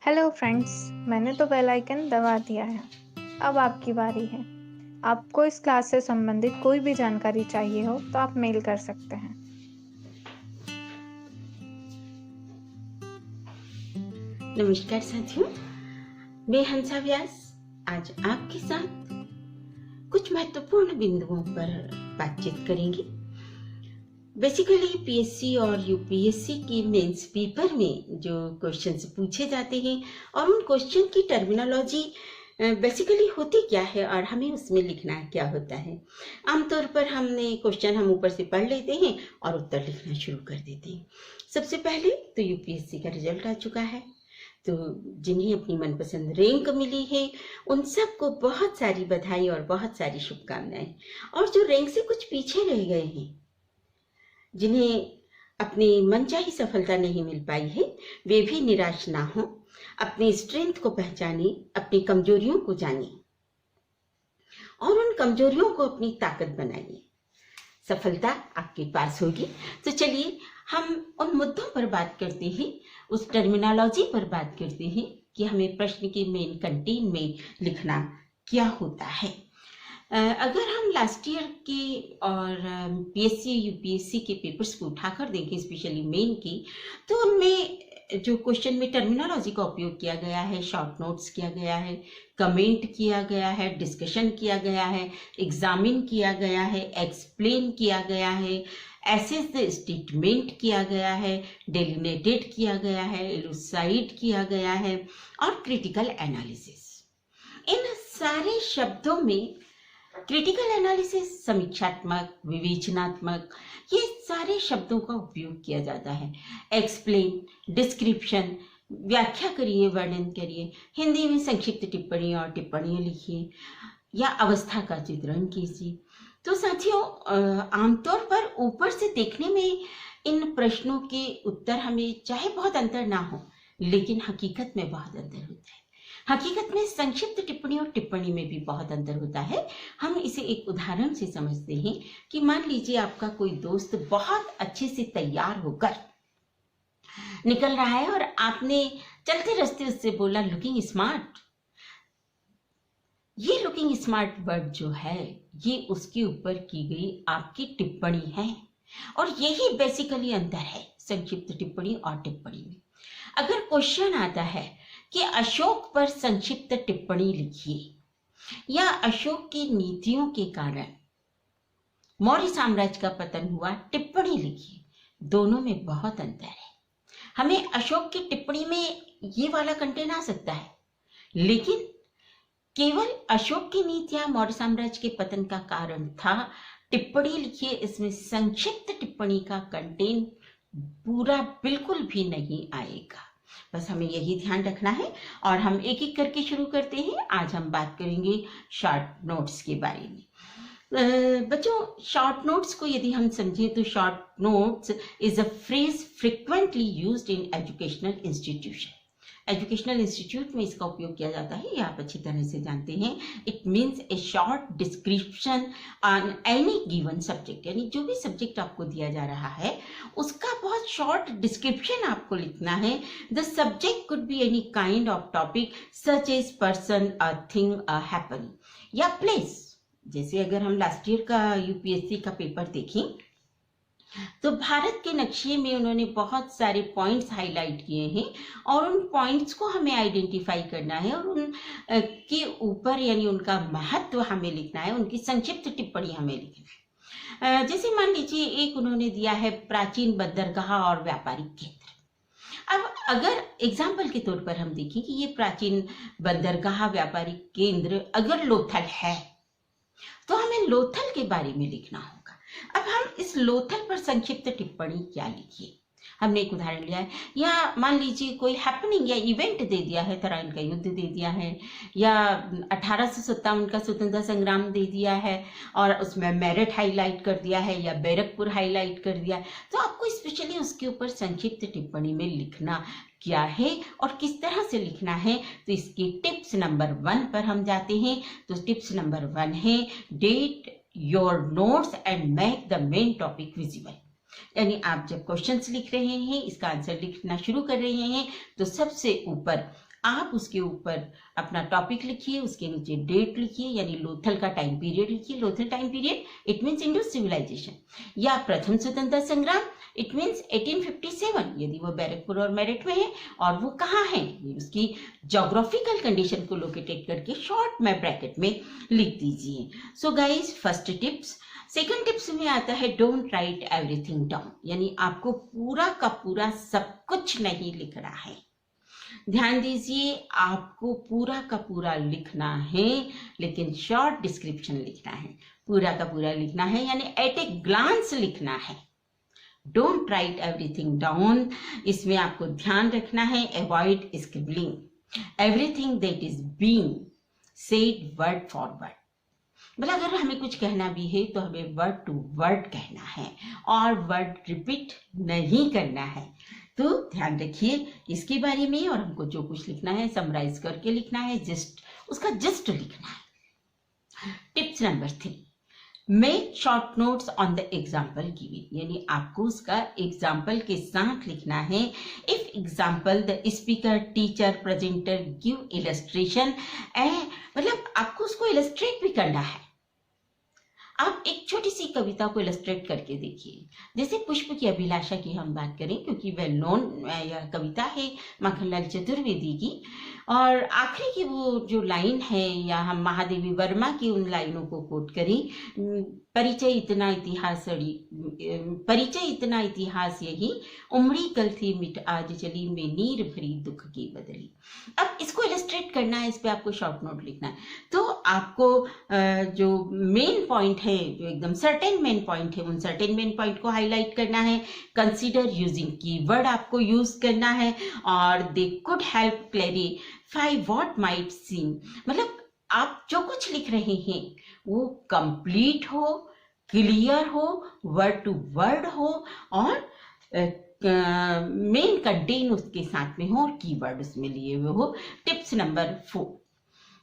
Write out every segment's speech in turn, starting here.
Hello friends, मैंने तो bell icon दबा दिया है। अब आपकी बारी है। आपको इस क्लास से संबंधित कोई भी जानकारी चाहिए हो तो आप मेल कर सकते हैं। नमस्कार साथियों, मैं हंसा व्यास आज आपके साथ कुछ महत्वपूर्ण बिंदुओं पर बातचीत करेंगे। बेसिकली पीएससी और यूपीएससी की मेंस पेपर में जो क्वेश्चंस पूछे जाते हैं और उन क्वेश्चन की टर्मिनोलॉजी बेसिकली होती क्या है और हमें उसमें लिखना क्या होता है। आमतौर पर क्वेश्चन हम ऊपर से पढ़ लेते हैं और उत्तर लिखना शुरू कर देते हैं। सबसे पहले तो यूपीएससी का रिजल्ट आ चुका है, तो जिन्हें अपनी मनपसंद रैंक मिली है उन सबको बहुत सारी बधाई और बहुत सारी शुभकामनाएं। और जो रैंक से कुछ पीछे रह गए हैं, जिन्हें अपनी मनचाही सफलता नहीं मिल पाई है, वे भी निराश ना हो। अपनी स्ट्रेंथ को पहचाने, अपनी कमजोरियों को जाने और उन कमजोरियों को अपनी ताकत बनाइए। सफलता आपके पास होगी। तो चलिए हम उन मुद्दों पर बात करते हैं, उस टर्मिनोलॉजी पर बात करते हैं कि हमें प्रश्न के मेन कंटेंट में लिखना क्या होता है। अगर हम लास्ट ईयर के और पीएससी यूपीएससी के पेपर्स को उठाकर देखें, स्पेशली मेन की, तो उनमें जो क्वेश्चन में टर्मिनोलॉजी का उपयोग किया गया है, शॉर्ट नोट्स किया गया है, कमेंट किया गया है, डिस्कशन किया गया है, एग्जामिन किया गया है, एक्सप्लेन किया गया है, एसेस द स्टेटमेंट किया गया है, डेलिनेटेड किया गया है, इलुसाइड किया गया है और क्रिटिकल एनालिसिस। इन सारे शब्दों में क्रिटिकल एनालिसिस, समीक्षात्मक, विवेचनात्मक, ये सारे शब्दों का उपयोग किया जाता है। एक्सप्लेन, डिस्क्रिप्शन, व्याख्या करिए, वर्णन करिए, हिंदी में संक्षिप्त टिप्पणी और टिप्पणियां लिखिए या अवस्था का चित्रण कीजिए। तो साथियों, आमतौर पर ऊपर से देखने में इन प्रश्नों के उत्तर हमें चाहे बहुत अंतर ना हो, लेकिन हकीकत में बहुत अंतर होता है। हकीकत में संक्षिप्त टिप्पणी और टिप्पणी में भी बहुत अंतर होता है। हम इसे एक उदाहरण से समझते हैं कि मान लीजिए आपका कोई दोस्त बहुत अच्छे से तैयार होकर निकल रहा है और आपने चलते रास्ते उससे बोला लुकिंग स्मार्ट। ये लुकिंग स्मार्ट वर्ड जो है, ये उसके ऊपर की गई आपकी टिप्पणी है और यही बेसिकली अंतर है संक्षिप्त टिप्पणी और टिप्पणी में। अगर क्वेश्चन आता है कि अशोक पर संक्षिप्त टिप्पणी लिखिए या अशोक की नीतियों के कारण मौर्य साम्राज्य का पतन हुआ, टिप्पणी लिखिए, दोनों में बहुत अंतर है। हमें अशोक की टिप्पणी में ये वाला कंटेंट आ सकता है, लेकिन केवल अशोक की नीतियां मौर्य साम्राज्य के पतन का कारण था। टिप्पणी लिखिए, इसमें संक्षिप्त टिप्पणी का कंटेंट पूरा बिल्कुल भी नहीं आएगा। बस हमें यही ध्यान रखना है और हम एक एक करके शुरू करते हैं। आज हम बात करेंगे शॉर्ट नोट्स के बारे में। बच्चों, शॉर्ट नोट्स को यदि हम समझें तो short notes is a phrase frequently used in educational institution. Educational institute में इसका उपयोग किया जाता है, ये आप अच्छी तरह से जानते हैं। It means A short description on any given subject, यानी जो भी सब्जेक्ट आपको दिया जा रहा है उसका बहुत शॉर्ट डिस्क्रिप्शन आपको लिखना है। The subject could be any kind of topic such as person, a thing, a happening या प्लेस। जैसे अगर हम लास्ट ईयर का यूपीएससी का पेपर देखें तो भारत के नक्शे में उन्होंने बहुत सारे पॉइंट्स हाईलाइट किए हैं और उन पॉइंट्स को हमें आइडेंटिफाई करना है और उन के ऊपर यानी उनका महत्व हमें लिखना है, उनकी संक्षिप्त टिप्पणी हमें लिखना है। जैसे मान लीजिए एक उन्होंने दिया है प्राचीन बंदरगाह और व्यापारिक केंद्र। अब अगर एग्जाम्पल के तौर पर हम देखें कि ये प्राचीन बंदरगाह व्यापारिक केंद्र अगर लोथल है तो हमें लोथल के बारे में लिखना होगा। अब हम इस लोथल पर संक्षिप्त टिप्पणी क्या लिखिए। हमने एक उदाहरण लिया है, या मान लीजिए कोई हैपनिंग या इवेंट दे दिया है, तराइन का युद्ध दे दिया है या 1857 का स्वतंत्रता संग्राम दे दिया है और उसमें मेरठ हाईलाइट कर दिया है या बैरकपुर हाईलाइट कर दिया है, तो आपको स्पेशली उसके ऊपर संक्षिप्त टिप्पणी में लिखना क्या है और किस तरह से लिखना है। तो इसकी टिप्स नंबर 1 पर हम जाते हैं। तो टिप्स नंबर 1 है date your notes and make the main topic visible. यानी आप जब क्वेश्चंस लिख रहे हैं, इसका आंसर लिखना शुरू कर रहे हैं, तो सबसे ऊपर आप उसके ऊपर अपना टॉपिक लिखिए, उसके नीचे डेट लिखिए, यानी लोथल का टाइम पीरियड लिखिए। Lothal time period it means Indus civilization, या प्रथम स्वतंत्रता संग्राम इट मीन्स 1857, यदि वो बैरकपुर और मेरठ में है और वो कहाँ है, उसकी जोग्राफिकल कंडीशन को लोकेटेड करके शॉर्ट में ब्रैकेट में लिख दीजिए। So guys, first tips. Second tips में आता है डोंट राइट एवरीथिंग डाउन, यानी आपको पूरा का पूरा सब कुछ नहीं लिखना है। ध्यान दीजिए, आपको पूरा का पूरा लिखना है, लेकिन शॉर्ट डिस्क्रिप्शन लिखना है। पूरा का पूरा लिखना है यानी एट ए ग्लांस लिखना है। डोंट राइट एवरीथिंग डाउन, इसमें आपको ध्यान रखना है avoid scribbling, everything that is being said word for word. मतलब अगर हमें कुछ कहना भी है तो हमें वर्ड टू वर्ड कहना है और वर्ड रिपीट नहीं करना है। तो ध्यान रखिए इसके बारे में, और हमको जो कुछ लिखना है समराइज करके लिखना है, जस्ट उसका जस्ट लिखना है। Tips number 3, make short notes on the example given, यानी आपको उसका एग्जाम्पल के साथ लिखना है। If example the speaker, teacher, presenter give illustration, मतलब आपको उसको इलस्ट्रेट भी करना है। आप एक छोटी सी कविता को इलस्ट्रेट करके देखिए। जैसे पुष्प की अभिलाषा की हम बात करें, क्योंकि वेल नोन यह कविता है माखनलाल चतुर्वेदी की, और आखिरी की वो जो लाइन है, या हम महादेवी वर्मा की उन लाइनों को कोट करें, परिचय इतना इतिहास यही, उमड़ी कल थी मिट आज चली, में नीर भरी दुख की बदली। अब इसको इलस्ट्रेट करना है, इस पे आपको शॉर्ट नोट लिखना है। तो आपको जो मेन पॉइंट है, जो एकदम सर्टेन मेन पॉइंट है, उन सर्टेन मेन पॉइंट को हाईलाइट करना है। कंसीडर यूजिंग कीवर्ड आपको यूज करना है, और they could help clarify what might seem, मतलब आप जो कुछ लिख रहे हैं वो कंप्लीट हो, क्लियर हो, वर्ड टू वर्ड हो, और मेन कंटेन उसके साथ में हो और कीवर्ड उसमें लिए हुए हो। Tips number 4,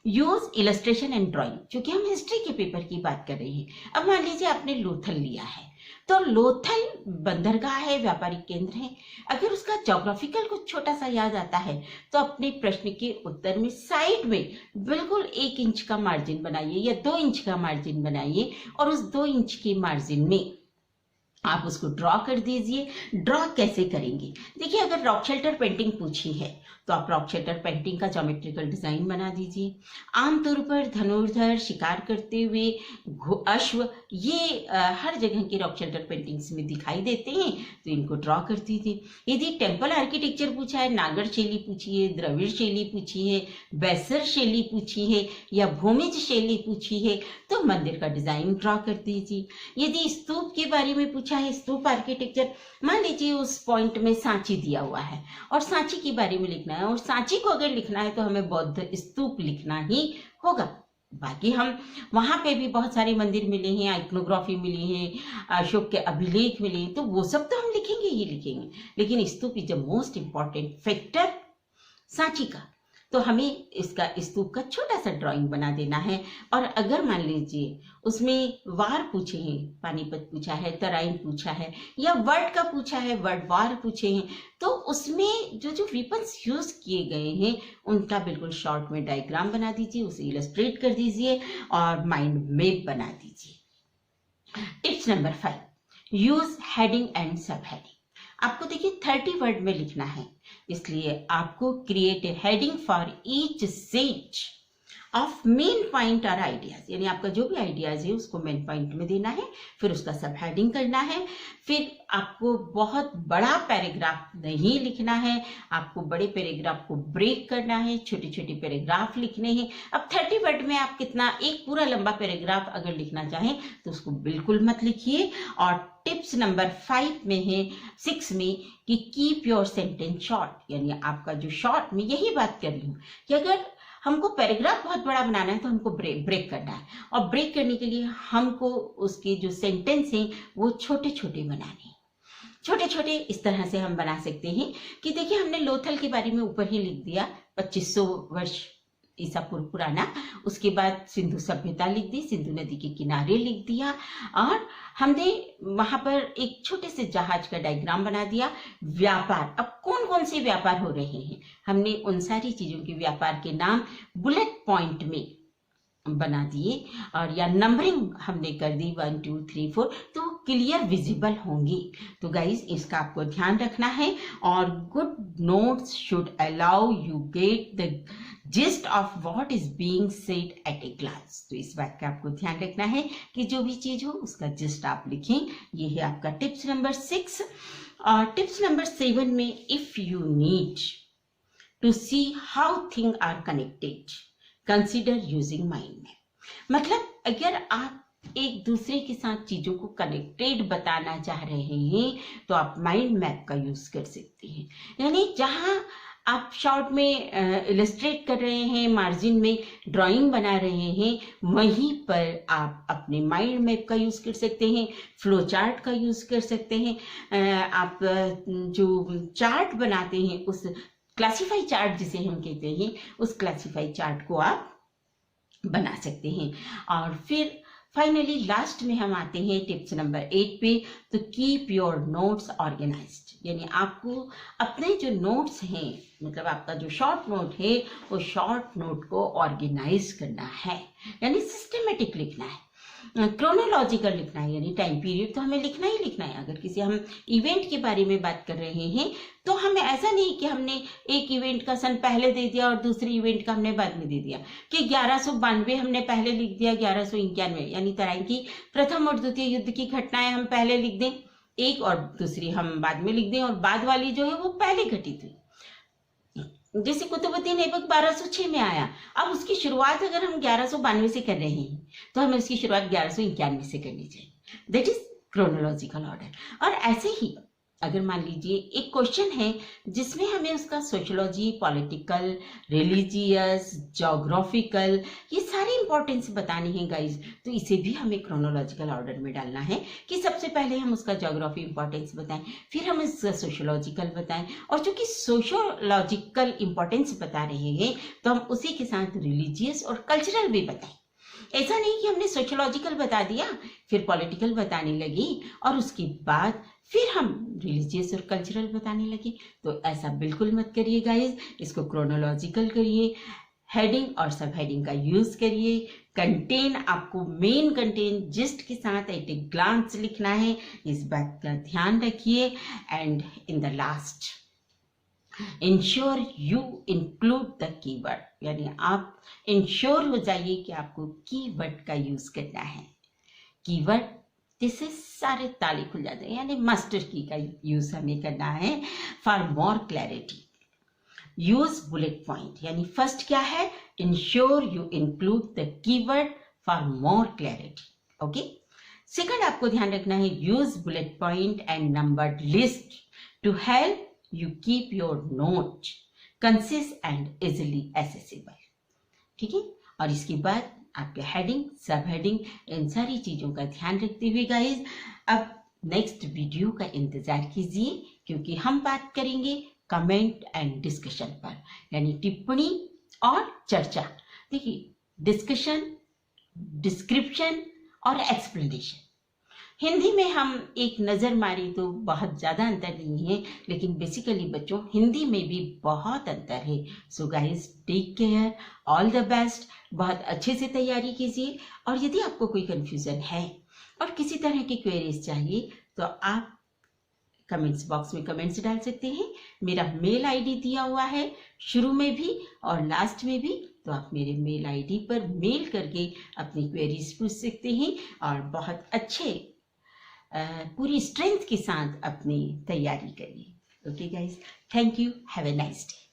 use illustration and drawing. क्योंकि हम हिस्ट्री के पेपर की बात कर रहे हैं, अब मान लीजिए आपने लोथल लिया है, तो लोथल बंदरगाह है, व्यापारिक केंद्र है। अगर उसका ज्योग्राफिकल कुछ छोटा सा याद आता है तो अपने प्रश्न के उत्तर में साइड में बिल्कुल 1 इंच का मार्जिन बनाइए या 2 इंच का मार्जिन बनाइए, और उस 2 इंच के मार्जिन में आप उसको ड्रॉ कर दीजिए। ड्रॉ कैसे करेंगे? देखिए, अगर रॉक शेल्टर पेंटिंग पूछी है तो आप रॉक शेल्टर पेंटिंग का ज्योमेट्रिकल डिजाइन बना दीजिए। आमतौर पर धनुर्धर, शिकार करते हुए अश्व, ये हर जगह की रॉक शेल्टर पेंटिंग्स में दिखाई देते हैं, तो इनको ड्रॉ कर दीजिए। यदि टेम्पल आर्किटेक्चर पूछा है, नागर शैली पूछी है, द्रविड़ शैली पूछी है, बैसर शैली पूछी है, या भूमिज शैली पूछी है, तो मंदिर का डिजाइन ड्रॉ कर दीजिए। यदि स्तूप के बारे में पूछा है, स्तूप आर्किटेक्चर, मान लीजिए उस पॉइंट में सांची दिया हुआ है और सांची के बारे में लिखना है, और सांची को अगर लिखना है तो हमें बौद्ध स्तूप लिखना ही होगा। बाकी हम वहां पे भी बहुत सारे मंदिर मिले हैं, आइकनोग्राफी मिली है, अशोक के अभिलेख मिले हैं, तो वो सब तो हम लिखेंगे ही लिखेंगे, लेकिन stupa is the most important factor Sanchi का। तो हमें इसका स्तूप का छोटा सा ड्राइंग बना देना है। और अगर मान लीजिए उसमें वार पूछे हैं, पानीपत पूछा है, तराइन पूछा है, या वर्ड का पूछा है, वर्ड वार पूछे हैं, तो उसमें जो जो वेपन्स यूज किए गए हैं उनका बिल्कुल शॉर्ट में डायग्राम बना दीजिए, उसे इलस्ट्रेट कर दीजिए और माइंड मैप बना दीजिए। Tips number 5, use heading and सब हेडिंग। आपको देखिए 30 वर्ड में लिखना है, इसलिए आपको create a heading for each sage of main point और आइडियाज, यानी आपका जो भी आइडियाज है उसको मेन पॉइंट में देना है, फिर उसका सब हेडिंग करना है। फिर आपको बहुत बड़ा पैराग्राफ नहीं लिखना है, आपको बड़े पैराग्राफ को ब्रेक करना है, छोटे छोटे पैराग्राफ लिखने हैं। अब 30 वर्ड में आप कितना, एक पूरा लंबा पैराग्राफ अगर लिखना चाहें तो उसको बिल्कुल मत लिखिए। और टिप्स नंबर 5 में है, 6 में, कि कीप योर सेंटेंस शॉर्ट, यानी आपका जो शॉर्ट में यही बात कर रही हूँ कि अगर हमको पैराग्राफ बहुत बड़ा बनाना है तो हमको ब्रेक करना है, और ब्रेक करने के लिए हमको उसके जो सेंटेंस हैं वो छोटे छोटे बनाने हैं। छोटे छोटे इस तरह से हम बना सकते हैं कि देखिए हमने लोथल के बारे में ऊपर ही लिख दिया 2500 वर्ष ईसा पूर्व पुराना। उसके बाद सिंधु सभ्यता लिख दी, सिंधु नदी के किनारे लिख दिया, और हमने वहां पर एक छोटे से जहाज का डायग्राम बना दिया। व्यापार, अब कौन कौन से व्यापार हो रहे हैं, हमने उन सारी चीजों के व्यापार के नाम बुलेट पॉइंट में बना दिए, और या नंबरिंग हमने कर दी 1 2 3 4, तो क्लियर विजिबल होंगी। तो गाइज इसका आपको ध्यान रखना है, और good notes should allow you get the gist of what is being said at a glance. तो इस बात का आपको ध्यान रखना है कि जो भी चीज हो उसका जिस्ट आप लिखें। ये है आपका टिप्स नंबर 6। और टिप्स नंबर 7 में, if you need to see how thing are connected, consider using mind map. मतलब अगर आप एक दूसरे के साथ चीजों को कनेक्टेड बताना चाह रहे हैं तो आप माइंड मैप का यूज कर सकते हैं। यानी जहां आप शॉर्ट में इलस्ट्रेट कर रहे हैं, मार्जिन में ड्राइंग बना रहे हैं, वहीं पर आप अपने माइंड मैप का यूज कर सकते हैं, फ्लो चार्ट का यूज कर सकते हैं। आप जो चार्ट बनाते हैं, उस क्लासीफाई चार्ट जिसे हम कहते हैं, उस क्लासीफाई चार्ट को आप बना सकते हैं। और फिर फाइनली लास्ट में हम आते हैं टिप्स नंबर 8 पे। तो कीप योर नोट्स ऑर्गेनाइज्ड, यानी आपको अपने जो नोट्स हैं, मतलब आपका जो शॉर्ट नोट है, वो शॉर्ट नोट को ऑर्गेनाइज करना है, यानी सिस्टमेटिक लिखना है, क्रोनोलॉजिकल लिखना है, यानी टाइम पीरियड तो हमें लिखना ही लिखना है। अगर किसी हम इवेंट के बारे में बात कर रहे हैं तो हमें ऐसा नहीं कि हमने एक इवेंट का सन पहले दे दिया और दूसरे इवेंट का हमने बाद में दे दिया, कि 1192 हमने पहले लिख दिया, 1191, यानी तराइन की प्रथम और द्वितीय युद्ध की घटनाएं हम पहले लिख दें एक, और दूसरी हम बाद में लिख दें, और बाद वाली जो है वो पहले घटित हुई। जैसे कुतुबुद्दीन ऐबक 1206 में आया, अब उसकी शुरुआत अगर हम 1192 से कर रहे हैं तो हमें उसकी शुरुआत 1191 से करनी चाहिए। That is chronological order. और ऐसे ही अगर मान लीजिए एक क्वेश्चन है जिसमें हमें उसका सोशियोलॉजी, पॉलिटिकल, रिलीजियस, ज्योग्राफिकल, ये सारी इंपॉर्टेंस बतानी है गाइज, तो इसे भी हमें क्रोनोलॉजिकल ऑर्डर में डालना है कि सबसे पहले हम उसका ज्योग्राफी इंपॉर्टेंस बताएं, फिर हम उसका सोशियोलॉजिकल बताएं, और चूंकि सोशियोलॉजिकल इंपॉर्टेंस बता रहे हैं तो हम उसी के साथ रिलीजियस और कल्चरल भी बताएं। ऐसा नहीं कि हमने सोशियोलॉजिकल बता दिया फिर पॉलिटिकल बताने लगी और उसके बाद फिर हम रिलीजियस और कल्चरल बताने लगे, तो ऐसा बिल्कुल मत करिए गाइज। इसको क्रोनोलॉजिकल करिए, हेडिंग और सब हेडिंग का यूज करिए। कंटेन आपको मेन कंटेन जिस्ट के साथ एट ए ग्लांस लिखना है, इस बात का ध्यान रखिए। And in the last, ensure you include the keyword, यानी आप इंश्योर हो जाइए कि आपको कीवर्ड का यूज करना है। कीवर्ड जिससे सारे ताले खुल जाते हैं, यानी मास्टर की का यूज हमें करना है for more clarity. Use bullet point, यानी फर्स्ट क्या है, ensure you include the keyword for more clarity. Okay, second आपको ध्यान रखना है, use bullet point and numbered list to help you keep your note concise and easily accessible। ठीक है, और इसके बाद आपके हेडिंग, सब हेडिंग, इन सारी चीजों का ध्यान रखते हुए गाइज अब नेक्स्ट वीडियो का इंतजार कीजिए, क्योंकि हम बात करेंगे कमेंट एंड डिस्कशन पर, यानी टिप्पणी और चर्चा। देखिए, डिस्कशन, डिस्क्रिप्शन और एक्सप्लेनेशन, हिंदी में हम एक नज़र मारी तो बहुत ज़्यादा अंतर नहीं है, लेकिन बेसिकली बच्चों हिंदी में भी बहुत अंतर है। So guys, take care, all the best, बहुत अच्छे से तैयारी कीजिए। और यदि आपको कोई कंफ्यूजन है और किसी तरह की क्वेरीज चाहिए तो आप कमेंट्स बॉक्स में कमेंट्स डाल सकते हैं। मेरा मेल आईडी दिया हुआ है शुरू में भी और लास्ट में भी, तो आप मेरे मेल आईडी पर मेल करके अपनी क्वेरीज पूछ सकते हैं और बहुत अच्छे पूरी स्ट्रेंथ के साथ अपनी तैयारी करिए। Okay guys, thank you, have a nice day.